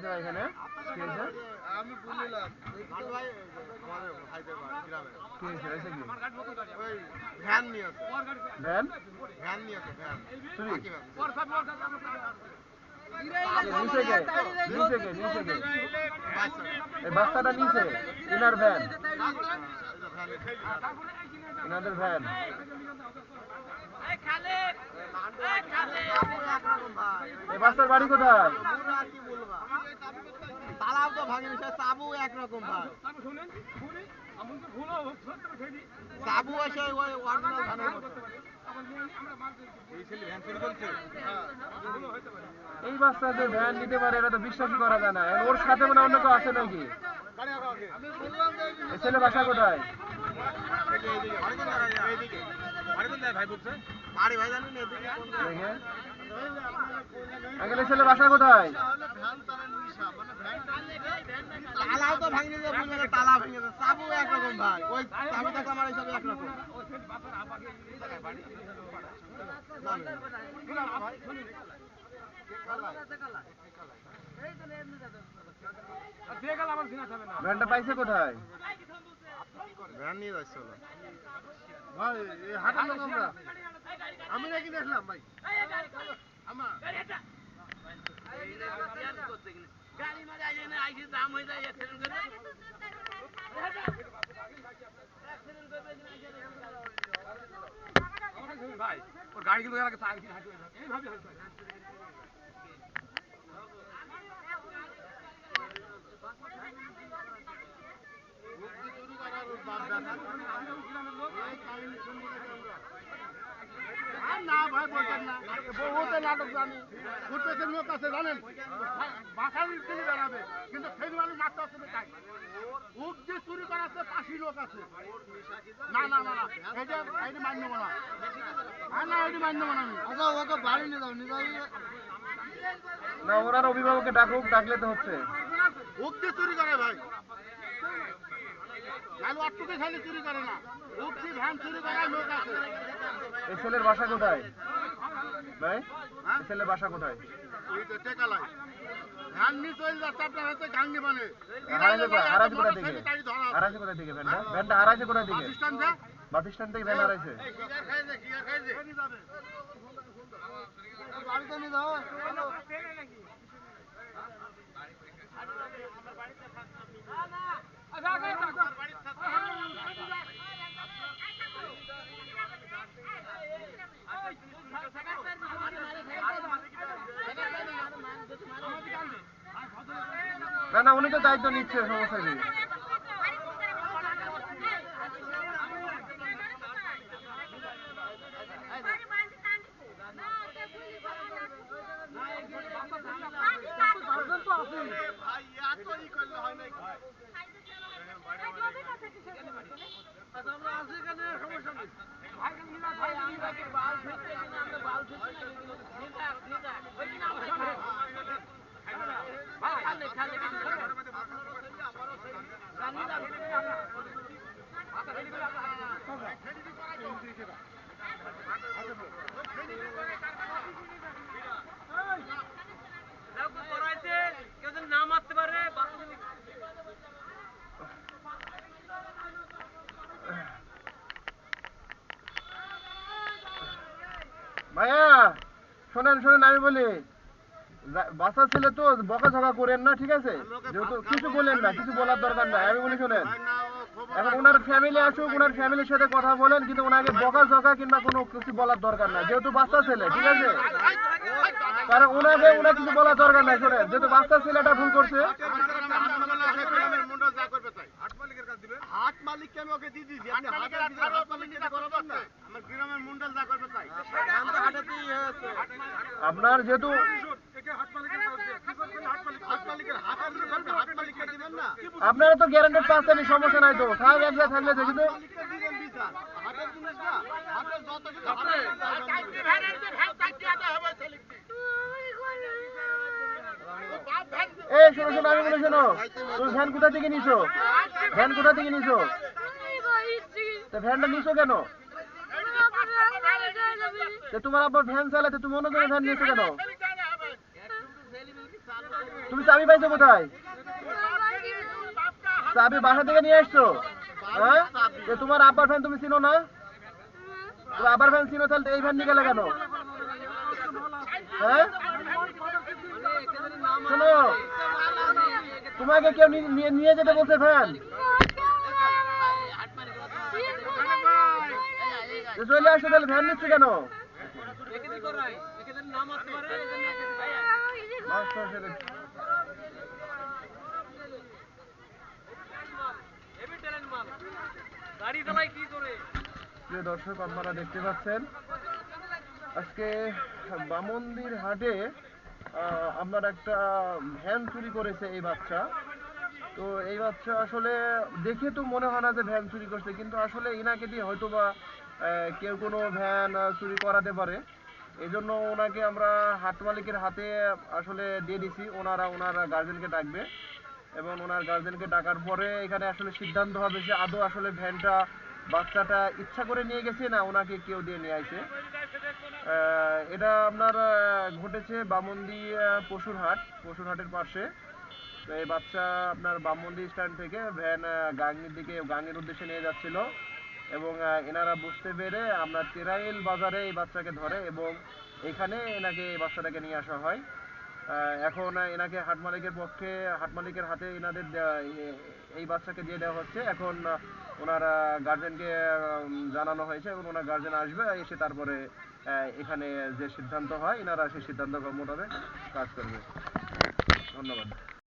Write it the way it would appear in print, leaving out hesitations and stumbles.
হয়েছে এখানে? কি হয়েছে? আমি বললাম ভাই গ্রামে কি হয়েছে কি? ওই ভ্যান নিয়ে আছে। ভ্যান নিয়ে আছে ভ্যান চুরি নিচে কে এই বাচ্চাটা নিচে ইনার ভ্যান ইনাদের ভ্যান এই বাচ্চার বাড়ি কোথায়? তালাও তো ভাঙেনি, চাবু একরকম ভাই। চাবু এসে ওই অরিজিনাল ধানের মতো। এই বাচ্চাদের ভ্যান নিতে পারে এটা তো বিশ্বাসই করা যায় না। ওর সাথে মনে অন্য কেউ আছে নাকি? এই ছেলে বাসা কোথায়? আগে ছেলে বাসা কোথায়? তালাও তো ভাঙে যায়, তালা ভেঙে যায়, চাবু একরকম ভাই। ওই চাবি টাকা আমার হিসাবে একরকম। ভ্যানটা পাইছে কোথায়? ভ্যান নিয়ে যাচ্ছে ভাই, হাঁটার লোক আমরা। আমি নাকি দেখলাম ভাই আমার গাড়ি মারে আইসে দাম হয়ে যায় অ্যাক্সিডেন্ট করে ভাই। ওর গাড়ি কিন্তু এলাকা চাই এইভাবে না ভাই বলতেন না, বহুতে নাটক জানি ঘুরতেছে লোক আছে জানেন, বাসার তিনি দাঁড়াবে কিন্তু সেই মানুষ মারতে আসলে তাই উক যে চুরি করাচ্ছে পাশি লোক আছে। না না না না এটা মান্য না, না এটা মান্য না। আমি আচ্ছা ওকে বাড়ি নিয়ে যাও, নিয়ে যাও না ওনার অভিভাবককে ডাকুক, ডাকলে তো হচ্ছে। উক যে চুরি করে ভাই, অটুকে খালি চুরি করে না, উক যে ধান চুরি করার লোক আছে। এই ছেলের বাসা কোথায় ভাই? এই ছেলের বাসা কোথায়? ওই তো টেকালাই ধান নিয়ে চলে যাচ্ছে আপনার হাতে গাঙ্গে মানে হারাইছে কোথা থেকে? হারাইছে কোথা থেকে ভ্যানটা? ভ্যানটা হারাইছে কোথা থেকে? বাস স্ট্যান্ড থেকে ভ্যান হারাইছে। বাড়িতে নিয়ে যাও না না উনি তো দায়িত্ব নিচ্ছে, সমস্যা নেই। ভাইয়া শোনেন শোনেন, আমি বলি বাচ্চা ছেলে তো বকাঝকা করেন না, ঠিক আছে? যেহেতু কিছু বলেন না, কিছু বলার দরকার নাই। আমি বলি শোনেন, এখন ওনার ফ্যামিলি আসুক, ওনার ফ্যামিলির সাথে কথা বলেন, কিন্তু ওনাকে বকাঝকা কিংবা কোনো কিছু বলার দরকার নাই, যেহেতু বাচ্চা ছেলে, ঠিক আছে? কারণ ওনাকে ওনার কিছু বলার দরকার নাই। শোনেন, যেহেতু বাচ্চা ছেলেটা ভুল করছে, হাট মালিক কেন ওকে দিয়ে দিয়েছি? আপনি হাট মালিক করবেন না, আমার গ্রামের মুন্ডাল যা করবে তাই। আপনার যেহেতু আপনারা তো গ্যারান্টেড পাচ্ছেন, সমস্যা নাই তো, সাহেব এক জায়গায় থাকলে কিন্তু এই শোনো শোনো, আমি বলি শোনো, তুমি ভ্যান কোথা থেকে নিছো? ভ্যান কোথা থেকে নিছো? ভ্যানটা নিছো কেন? তোমার আব্বা ভ্যান চালাতে, তুমি অন্য জনের ভ্যান নিয়েছো কেন? তুমি চাবি পাইছো কোথায়? চাবি বাসা থেকে নিয়ে আসছো? হ্যাঁ, তোমার আব্বার ফ্যান তুমি চিনো না? তোমার আব্বার ফ্যান চিনো, তাহলে এই ফ্যান নিয়ে গেলে কেন? হ্যাঁ, শোনো, তোমাকে কেউ নিয়ে যেতে বলছে ফ্যান? চলে আসো, তাহলে ফ্যান নিচ্ছে কেন? প্রিয় দর্শক, আপনারা দেখতে পাচ্ছেন আজকে বামন্দির হাটে আপনার একটা ভ্যান চুরি করেছে এই বাচ্চা। তো এই বাচ্চা আসলে দেখে তো মনে হয় না যে ভ্যান চুরি করছে, কিন্তু আসলে ইনাকে দিয়ে হয়তো বা কেউ কোনো ভ্যান চুরি করাতে পারে। এই জন্য ওনাকে আমরা হাট মালিকের হাতে আসলে দিয়ে দিছি, ওনার গার্জেনকে ডাকবে এবং ওনার গার্জেনকে ডাকার পরে এখানে আসলে সিদ্ধান্ত হবে যে আদৌ আসলে ভ্যানটা বাচ্চাটা ইচ্ছা করে নিয়ে গেছে না ওনাকে কেউ দিয়ে নিয়ে আসে। এটা আপনার ঘটেছে বামন্দি পশুরহাটের পাশে। তো এই বাচ্চা আপনার বামন্দি স্ট্যান্ড থেকে ভ্যান গাংনীর উদ্দেশ্যে নিয়ে যাচ্ছিল এবং এনারা বুঝতে পেরে আপনার তেরাইল বাজারে এই বাচ্চাকে ধরে এবং এখানে এনাকে এই বাচ্চাটাকে নিয়ে আসা হয়। এখন এনাকে হাট মালিকের হাতে এনাদের এই বাচ্চাকে দিয়ে দেওয়া হচ্ছে। এখন ওনার গার্জেনকে জানানো হয়েছে এবং ওনার গার্জেন আসবে, এসে তারপরে এখানে যে সিদ্ধান্ত হয় এনারা সেই সিদ্ধান্ত মোতাবেক কাজ করবে। ধন্যবাদ।